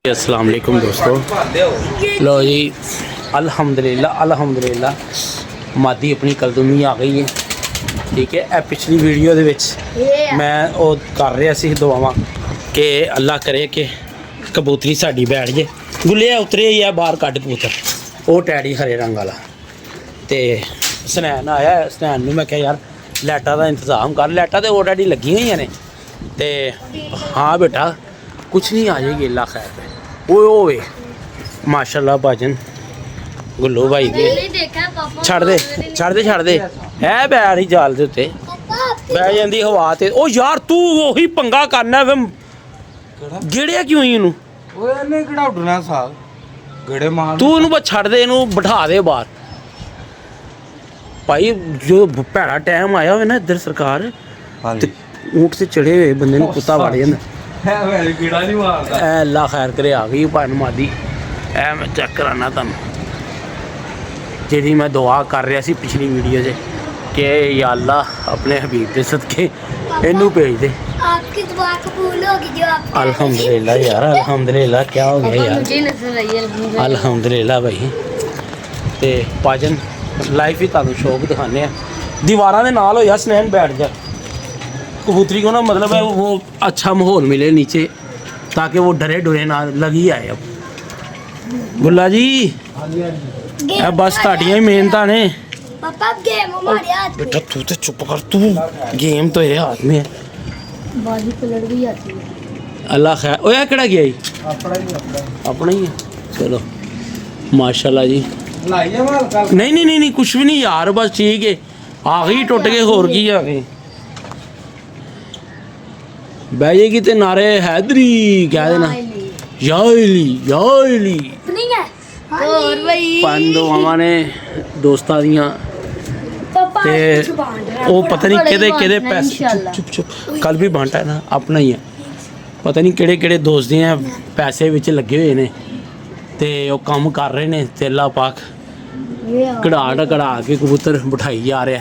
अस्सलाम वालेकुम दोस्तों। लो जी अल्हम्दुलिल्लाह मादी अपनी कलदुमी आ गई है। ठीक है, ए पिछली वीडियो दे विच मैं वो कर रहा सी दुआवां कि अल्लाह करे कि कबूतरी साडी बैठ जाए। गुल्लिया उतरे ही है बाहर कट कबूतर, वो टैडी हरे रंग वाला। तो स्नैन आया, स्नैन में मैं क्या यार लाइटा का इंतजाम कर, लाइटा तो ऑलरेडी लगी हुई ने। तो हाँ बेटा कुछ नहीं, आ जाएगी अल्लाह खैर पे। ओए माशाल्लाह भाजन गुल्लू भाई की छड़ दे है बैठ ही जाल दे उत्ते बह जाती हवा ते। ओ यार तू वही पंगा करना वे गेड़िया क्यों इनू उड़ना साग गेड़े मार तू इनू बस छड़ दे, इनू बिठा दे बाहर। भाई जो भैड़ा टाइम आया हो ना इधर सरकार ऊँट से चढ़े हुए बंदे को कुत्ता वड़ जाता। अल्लाह खैर करे आ गई भैन मादी। ए मैं चेक कराना तुम जी मैं दुआ कर रहा सी पिछली वीडियो से कि या अल्लाह अपने हबीब के सदके इनू भेज दे। आपकी दुआ कबूल होगी जो आप अल्हम्दुलिल्लाह यार, अल्हम्दुलिल्लाह। क्या हो गया यार, अल्हम्दुलिल्लाह भाई। तो भाजन लाइफ ही तुहानू शौक दिखाने दीवारों के नाल होया स्नैन बैठ जा कबूतरी को ना, मतलब है वो अच्छा माहौल मिले नीचे ताकि वो डरे डुरे ना लगी आए। अब गुल्ला जी बस ताड़ियाँ ही मेहनत ने। पापा गेम हमारे हाथ में। बेटा तू तो चुप कर, तू गेम तो तेरे हाथ में है। बाजी पलट भी आती है। अल्लाह खैर। ओए केड़ा गया ही अपना ही है। चलो माशाल्लाह जी। नहीं कुछ भी नहीं यार, बस ठीक है। आ गई टुट के होर की आ गई बह जाएगी तो नारे हैदरी कह देना याइली नहीं है और भाई पंदो हमारे दोस्तां दियां पापा ते वो पता नहीं केदे पैसे चुप कल भी बांटा है ना अपना ही है। पता नहीं केड़े दोस्त हैं पैसे विच लगे हुए ने ते वो काम कर रहे ने ते अल्लाह पाक कढ़ा के कबूतर बिठाई जा रहा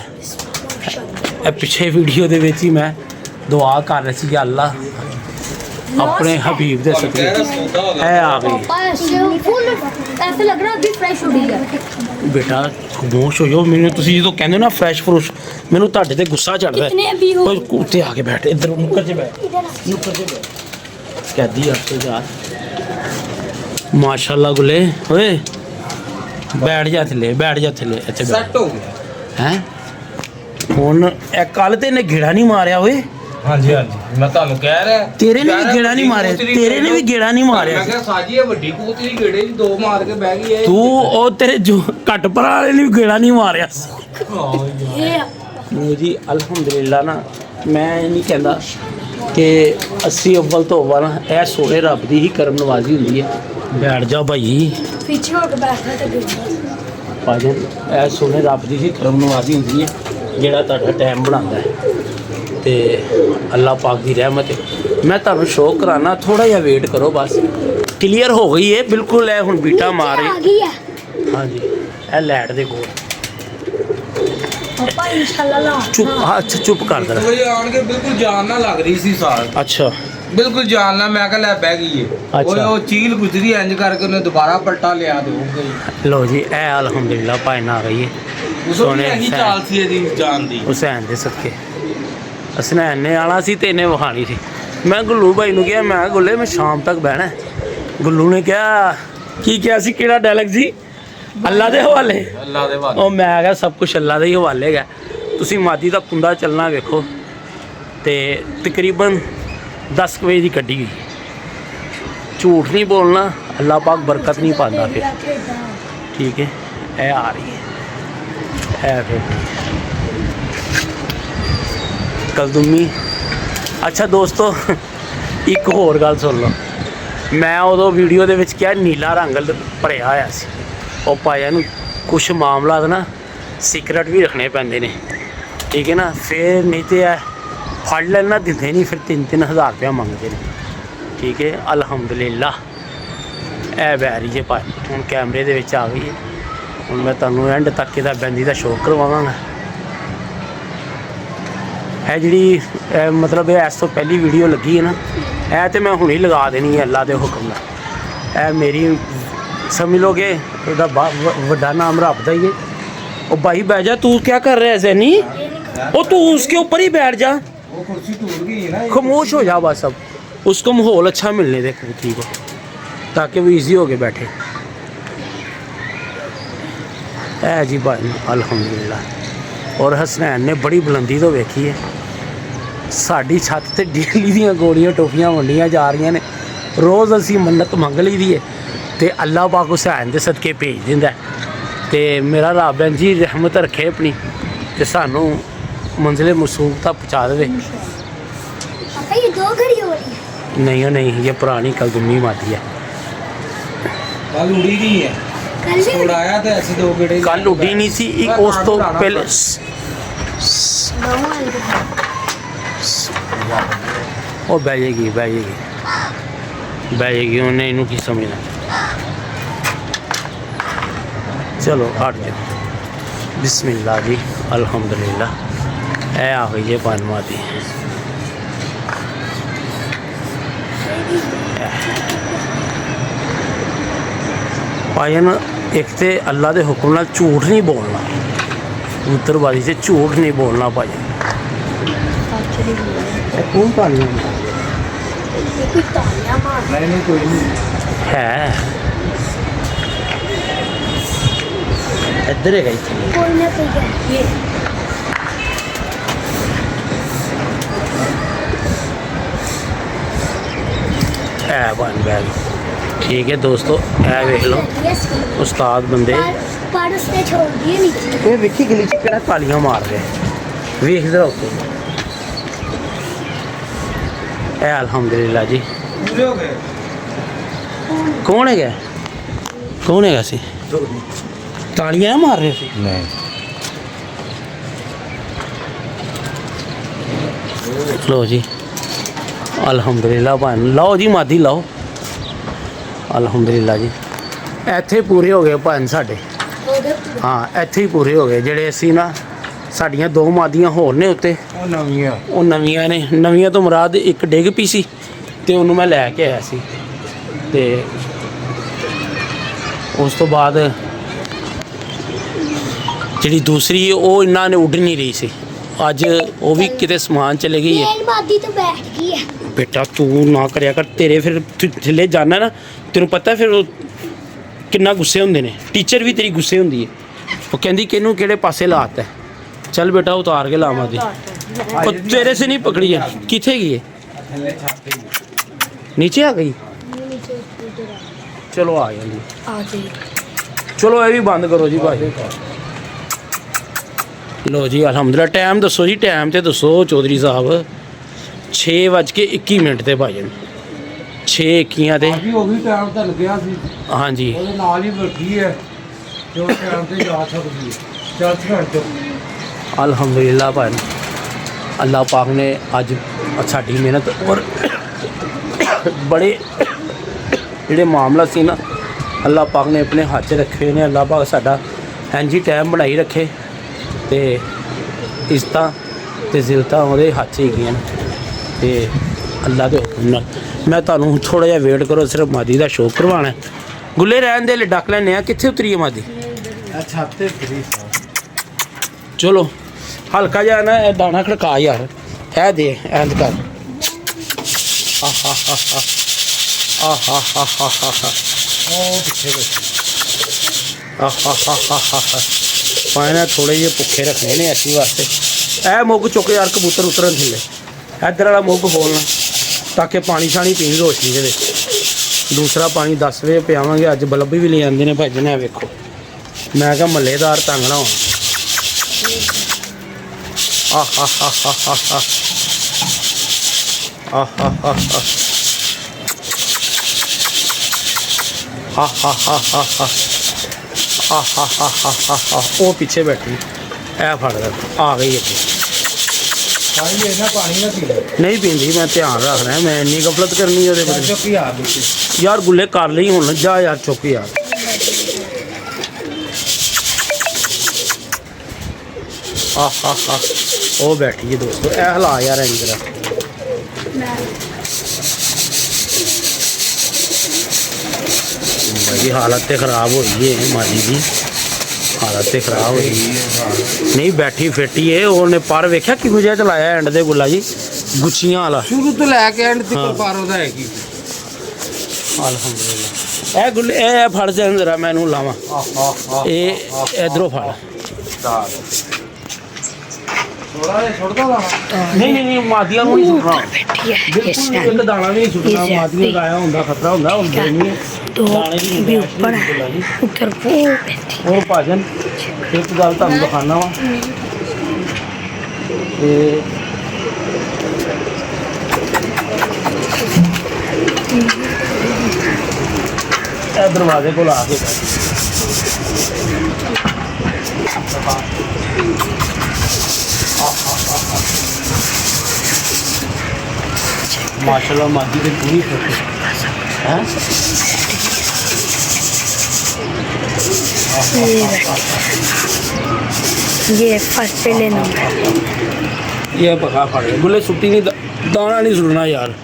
है। पिछे वीडियो दे विच ही मैं दुआ कर रही थी कि अल्लाह अपने हबीब दे सदके है आ गई। ऐसा लग रहा है अभी फ्रेश हो गई है। बेटा खामोश हो जाओ, मैंने तुसी जो कहंदे ना फ्रेश फ्रूश, मैनू तुहाडे ते गुस्सा चढ़दा है। कितने अभी हो ओए कुत्ते आके बैठ इधर नुक्कर च बैठ कहदी आपसे यार माशाल्लाह गुले। ओए बैठ जा थले अच्छा सेट हो गया हैं हुन ए कल ते ने घेड़ा नहीं मारिया। ओए हाँ जी मैं ਤੁਹਾਨੂੰ ਕਹਿ ਰਿਹਾ तेरे ने भी गेड़ा नहीं मारे, तेरे ने भी गेड़ा नहीं मारिया। मैं क्या साजी है ਵੱਡੀ ਕਬੂਤਰੀ ਗੇੜੇ ਦੀ ਦੋ ਮਾਰ ਕੇ ਬਹਿ ਗਈ ਹੈ तू ओ तेरे जो घट पर वाले ने भी गेड़ा नहीं मारिया। जी अल्हम्दुलिल्लाह ना मैं नहीं कहता कि 80 अव्वल तो अव्वल ए सोने रब दी ही करम नवाजी हुंदी है। बैठ जा भाई पीछे होकर बैठना तो भाजन ए सोने रब दी ही करम नवाजी हुंदी है जेड़ा तुहाडा टाइम बनांदा है। ते अल्लाह पाक की रहमत है। मैं तुहानू शो कराना, थोड़ा जिहा वेट करो बस। क्लीयर हो गई है बिल्कुल। है हुण बीटा मार आ गई है। हाँ जी ए लाइट दे कोल पापा इंशाल्लाह ला चुप। अच्छा चुप कर दे। ਉਹ ਆਣ ਕੇ ਬਿਲਕੁਲ ਜਾਨ ਨਾ ਲੱਗ ਰਹੀ ਸੀ ਸਾਲ अच्छा ਬਿਲਕੁਲ ਜਾਨ ਨਾ ਮੈਂ ਕਿਹਾ ਲੈ ਬਹਿ ਗਈ ਏ ਅੱਛਾ। ਉਹ ਚੀਲ ਗੁਜਰੀ ਇੰਜ ਕਰਕੇ ਉਹਨੇ ਦੁਬਾਰਾ ਪਲਟਾ ਲਿਆ ਤੇ ਹੋ ਗਈ लो जी ए अल्हम्दुलिल्लाह भाई ना आ गई है ਉਸੋਂ ਵੀ ਇਹੀ ਚਾਲ ਸੀ ਇਹਦੀ ਜਾਨ ਦੀ। हुसैन दे सदके हसनैन ने आना सी ते इन्हें वखानी थी। मैं गुल्लू भाई ने कहा मैं गुल्ले मैं शाम तक बहना है। गुल्लू ने कहा की क्या सी केड़ा डायलॉग जी अल्लाह दे हवाले। ਅੱਲਾ ਦੇ ਵਾਲੇ ਉਹ ਮੈਂ ਕਿਹਾ ਸਭ ਕੁਝ ਅੱਲਾ ਦੇ ਹੀ ਹਵਾਲੇ ਹੈ। ਤੁਸੀਂ ਮਾਦੀ ਦਾ ਕੁੰਡਾ ਚੱਲਣਾ ਵੇਖੋ ਤੇ ਤਕਰੀਬਨ 10 ਵਜੇ ਦੀ ਕੱਢੀ ਗਈ। ਝੂਠ ਨਹੀਂ ਬੋਲਣਾ, ਅੱਲਾ ਪਾਕ ਬਰਕਤ ਨਹੀਂ ਪਾਉਂਦਾ ਫਿਰ। ਠੀਕ ਹੈ ਇਹ ਆ ਰਹੀ ਹੈ ਇਹ ਫਿਰ कलदुमी। अच्छा दोस्तों एक होर गल सुन लो, मैं उदों वीडियो दे विच क्या नीला रंग भरिया होया सी। ਉਹ ਪਾਇਆ ਨੂੰ कुछ मामला ना सीक्रेट भी रखने पैंदे ने। ठीक है ना, फिर नहीं तो फड़ लेना दिंदे नहीं, फिर 3-3 हज़ार रुपया मंगते हैं। ठीक है अल्हम्दुलिल्लाह ए बैरी जे पाई हूँ कैमरे दे विच आ गई है। हूँ मैं तुहानू एंड तक इहदा बैंदी दा शो करवावांगा। है जी मतलब इस तो पहली वीडियो लगी है ना, यह तो मैं हुणे लगा देनी है अल्लाह के हुक्म नाल। ਇਹ ਮੇਰੀ समझ लोगे ਇਹਦਾ ਵੱਡਾ ਨਾਮ ਰੱਬ ਦਾ ਹੀ ਹੈ। ओ भाई बैठ जा, तू क्या कर रहा है जैनी? ओ तू उसके ऊपर ही बैठ जा, वो कुर्सी टूट गई है ना। खामोश हो जा बस। अब उसको माहौल अच्छा मिलने दे कबूतरी को, ताकि वो इजी हो के बैठे। है जी भाई अल्हम्दुलिल्लाह। और हसनैन ने बड़ी बुलंदी तो वेखी है। साड़ी छत ते डेली ਦੀਆਂ ਗੋਲੀਆਂ ਟੋਫੀਆਂ ਵੰਡੀਆਂ ਜਾ ਰਹੀਆਂ ਨੇ। ਰੋਜ਼ ਅਸੀਂ ਮੰਨਤ ਮੰਗ ਲਈਦੀ ਹੈ ਤੇ ਅੱਲਾਹ ਪਾਕ ਹੁਸੈਨ ਦੇ ਸਦਕੇ ਭੇਜ ਦਿੰਦਾ ਤੇ ਮੇਰਾ ਰੱਬ ਜੀ ਰਹਿਮਤ ਰੱਖੇ ਆਪਣੀ ਤੇ ਸਾਨੂੰ ਮੰਜ਼ਿਲੇ ਮਸੂਬ ਤੱਕ ਪਹੁੰਚਾ ਦੇਵੇ। पापा ये 2 घड़ी हो रही है। नहीं ये पुरानी कलदुमी मादी है। कल उड़ी गई है। कल भी उड़ाया तो ऐसे 2 गेड़े। कल उड़ी नहीं सी, एक उस तो पहले ਉਹ ਬਹਿ ਜਾਏਗੀ ਉਹਨੇ ਇਹਨੂੰ ਕੀ ਸਮਝਣਾ। ਚਲੋ ਹਟ ਜਾ। ਬਿਸਮਿਲ੍ਲਾ ਜੀ ਅਲਹਮਦੁਲਿल्लाह। ਇਹ ਆ ਗਈ ਜੇ ਪਾਨਮਾ ਦੀ। ਭਾਈਨ ਇੱਕ ਤੇ ਅੱਲਾ ਦੇ ਹੁਕਮ ਨਾਲ ਝੂਠ ਨਹੀਂ ਬੋਲਣਾ, ਕਬੂਤਰਬਾਜ਼ੀ 'ਚ ਝੂਠ ਨਹੀਂ ਬੋਲਣਾ ਭਾਈ। कौन तालियां कोई तालियां मार नहीं कोई नहीं है इधर है गई कोई ना कोई है ये बन बैग। ठीक है दोस्तों, ए वेख लो उस्ताद बंदे पर उसने छोड़ दिए नीचे। ये वेखी गली च केड़ा तालियां मार रहे, वेख जरा उत्ते। ए अल्हम्दुलिल्लाह जी। पूरे हो गए। कौन है सी तालियां मार रहे थे? नहीं लो जी अल्हम्दुलिल्लाह भाई, लाओ जी मादी लाओ। ਅਲਹਮਦੁਲਿਲਾ ਜੀ। ਇੱਥੇ ਪੂਰੇ ਹੋ ਗਏ ਭਾਣ ਸਾਡੇ। ਹਾਂ ਇੱਥੇ ਹੀ ਪੂਰੇ ਹੋ ਗਏ ਜਿਹੜੇ ਅਸੀਂ ਨਾ, ਸਾਡੀਆਂ 2 ਮਾਦੀਆਂ ਹੋਰ ਨੇ ਉੱਤੇ, ਉਹ ਨਵੀਆਂ ਨੇ। ਨਵੀਆਂ ਤੋਂ ਮੁਰਾਦ ਇੱਕ ਡਿੱਗ ਪਈ ਸੀ ਤੇ ਉਹਨੂੰ ਮੈਂ ਲੈ ਕੇ ਆਇਆ ਸੀ ਤੇ ਉਸ ਤੋਂ ਬਾਅਦ ਜਿਹੜੀ ਦੂਸਰੀ ਉਹ ਇਹਨਾਂ ਨੇ ਉੱਡ ਨਹੀਂ ਰਹੀ ਸੀ। ਅੱਜ ਉਹ ਵੀ ਕਿਤੇ ਸਮਾਨ ਚਲੇ ਗਈ ਹੈ। मादी तो बैठ गई है। बेटा तू ना करिया कर, तेरे फिर थले जाना ना, तेन पता फिर किन्ना गुस्से होंदे ने। टीचर भी तेरी गुस्से होंदी है, वो कहती किनू केड़े पासे लाता है। चल बेटा उतार के लावा दी, तेरे से नहीं पकड़ी है। किथे गई है? नीचे आ गई। चलो आ जाएगी। चलो ये भी बंद करो जी भाई। लो जी अलहमदुलिल्लाह। टाइम दसो जी, टाइम तो दसो चौधरी साहब। 6:21 ਤੇ ਭਾਜਨ 6:21 ਤੇ ਅਭੀ ਉਹ ਵੀ ਟਾਈਮ ਤਾਂ ਲੱਗਿਆ ਸੀ। ਹਾਂਜੀ ਉਹਦੇ ਨਾਲ ਹੀ ਬੈਠੀ ਹੈ ਜੋ ਟਾਈਮ ਤੇ ਜਾ ਸਕਦੀ ਹੈ। ਚੱਲ ਘੰਟੇ ਅਲਹਮਦੁਲਿल्लाह ਭਾਈ, ਅੱਲਾਹ ਪਾਕ ਨੇ ਅੱਜ ਸਾਡੀ ਮਿਹਨਤ ਔਰ ਬੜੇ ਜਿਹੜੇ ਮਾਮਲਾ ਸੀ ਨਾ, ਅੱਲਾਹ ਪਾਕ ਨੇ ਆਪਣੇ ਹੱਥ 'ਚ ਰੱਖੇ ਨੇ। ਅੱਲਾਹ ਪਾਕ ਸਾਡਾ ਇੰਝ ਟਾਈਮ ਬਣਾਈ ਰੱਖੇ ਤੇ ਇਜ਼ਤਾਂ ਤੇ ਜ਼ਿਲਤਾਂ ਉਹਦੇ ਹੱਥ 'ਚ ਹੈਗੀਆਂ ਨੇ ਤੇ ਅੱਲਾ ਦੇ ਹੁਕਮ ਨਾਲ। ਮੈਂ ਤੁਹਾਨੂੰ ਥੋੜਾ ਜਿਹਾ ਵੇਟ ਕਰੋ, ਸਿਰਫ ਮਾਦੀ ਦਾ ਸ਼ੌਕ ਕਰਵਾਉਣਾ। ਗੁੱਲੇ ਰਹਿਣ ਦੇ ਲਈ ਡੱਕ ਲੈਣੇ ਆ। ਕਿੱਥੇ ਉਤਰੀ ਹੈ ਮਾਦੀ? ਅੱਛਾ ਤੇ ਫਰੀ ਚਲੋ ਹਲਕਾ ਜਿਹਾ ਨਾ ਇਹ ਦਾਣਾ ਖੜਕਾ ਯਾਰ, ਇਹ ਦੇ ਇੰਜ ਕਰ। ਉਹ ਪਿੱਛੇ ਬੈਠੀ। ਪਾਣਾ ਥੋੜੇ ਜਿਹੇ ਭੁੱਖੇ ਰੱਖਣੇ ਨੇ ਅਸੀਂ ਵਾਸਤੇ। ਇਹ ਮੁੱਗ ਚੁੱਕ ਯਾਰ ਕਬੂਤਰ ਉਤਰਨ ਥੱਲੇ। ਇੱਧਰ ਵਾਲਾ ਮੁੱਗ ਖੋਲਣਾ ਤਾਂ ਕਿ ਪਾਣੀ ਸ਼ਾਣੀ ਪੀਣ ਰੋਸ਼ਨੀ ਦੇ ਵਿੱਚ। ਦੂਸਰਾ ਪਾਣੀ 10 ਵਜੇ ਪਿਆਵਾਂਗੇ। ਅੱਜ ਬਲਬ ਵੀ ਲੈ ਜਾਂਦੇ ਨੇ ਭਾਜੀ ਨੇ, ਵੇਖੋ। ਮੈਂ ਕਿਹਾ ਮਹੱਲੇਦਾਰ ਤੰਗ ਨਾ ਹੋਣ। ਉਹ ਪਿੱਛੇ ਬੈਠੀ, ਇਹ ਫੜ ਲੈ ਆ ਗਈ ਅੱਗੇ। ਪਾਣੀ ਇਹਨਾਂ ਪਾਣੀ ਨਾ ਪੀ ਲੈ। ਨਹੀਂ ਪੀਂਦੀ, ਮੈਂ ਧਿਆਨ ਰੱਖਣਾ। ਮੈਂ ਇੰਨੀ ਗਫਲਤ ਕਰਨੀ ਉਹਦੇ ਬਾਰੇ। ਚੁੱਕੀ ਆ ਗਈ ਯਾਰ ਗੁੱਲੇ ਕਰ ਲਈ ਹੁਣ, ਜਾ ਯਾਰ ਚੁੱਕ ਯਾਰ। ਉਹ ਬੈਠੀ ਹੈ ਦੋਸਤੋ। ਇਹ ਹਲਾ ਯਾਰ ਇੰਜ ਜਰਾ। की हालत तो खराब हो गई है मादी की हालत तो खराब हो गई नहीं बैठी फिटी है उन्हें पर वेख्या किहो जिहा चलाया एंड दे गुला जी गुच्छियां वाला ਸ਼ੁਰੂ ਤੋਂ ਲੈ ਕੇ ਐਂਡ ਹਾਂ। ਤੱਕ ਪਾਰ ਉਹਦਾ ਹੈ ਕੀ अलहमदुलिल्लाह ए गुल्ले ए फड़ जा जरा मैनू लावा ए इधरों फड़ ਥੋੜਾ ਜਿਹਾ ਛੋੜਦਾ ਵਾ नहीं नहीं नहीं मादिया को नहीं सुटना बिल्कुल एक दाना भी नहीं सुटना मादिया का आया होंगे खतरा होंगे होंगे नहीं तो दाने की भी गुंजाइश ऊपर नहीं है बिल्कुल उधर वो बैठी और भाजन एक गल तुहानू दिखाना वा ते ਇਹ ਦਰਵਾਜ਼ੇ ਕੋਲ ਆ ਕੇ माशाल्लाह मादी की पूरी है ये फर्स्ट पहले नंबर ये पका फड़े बोले सुट्टी नहीं दाना नहीं सुटना यार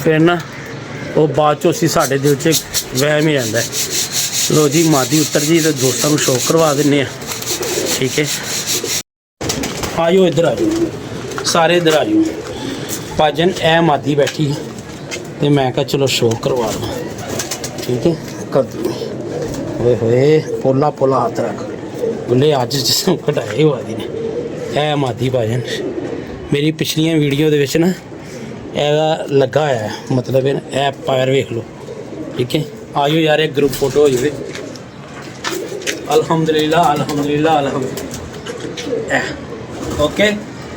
फिर ना वो बाद चो असी साढ़े दिल च वहम ही रहता है लो जी मादी उतर जी तो दोस्तों को शौक करवा देने ठीक है आ जाओ इधर आ जाओ सारे इधर आ जाओ भाजन ए मादी बैठी तो मैं कहा चलो शौक करवा दूँ ठीक है कर दूँ होए होए पोला पोला हाथ रख बोले अज जिसम घटाए हुआ दी ने ए मादी भाजन मेरी पिछलियां वीडियो दे विच ना ਇਹਦਾ ਲੱਗਾ ਹੋਇਆ ਹੈ ਮਤਲਬ ਇਹ ਪਾਇਰ ਵੇਖ ਲਓ ਠੀਕ ਹੈ ਆਜੋ ਯਾਰ ਇੱਕ ਗਰੁੱਪ ਫੋਟੋ ਹੋ ਜਾਵੇ ਅਲਹਮਦੁਲਿਲਾ ਅਲਹਮਦੁਲਿਲਾ ਅਲਹਮਦੁਲਿਲਾ ਓਕੇ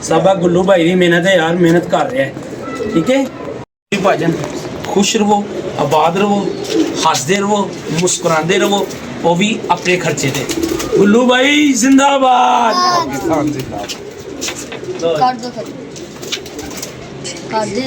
ਸਭਾ ਗੁੱਲੂ ਭਾਈ ਦੀ ਮਿਹਨਤ ਹੈ ਯਾਰ ਮਿਹਨਤ ਕਰ ਰਿਹਾ ਹੈ ਠੀਕ ਹੈ ਜੀ ਭਾਜਨ ਖੁਸ਼ ਰਹੋ ਆਬਾਦ ਰਹੋ ਹੱਸਦੇ ਰਹੋ ਮੁਸਕਰਾਉਂਦੇ ਰਹੋ ਉਹ ਵੀ ਆਪਣੇ ਖਰਚੇ ਤੇ ਗੁੱਲੂ ਭਾਈ ਜ਼ਿੰਦਾਬਾਦ ਪਾਕਿਸਤਾਨ ਜ਼ਿੰਦਾਬਾਦ कर दो कर दे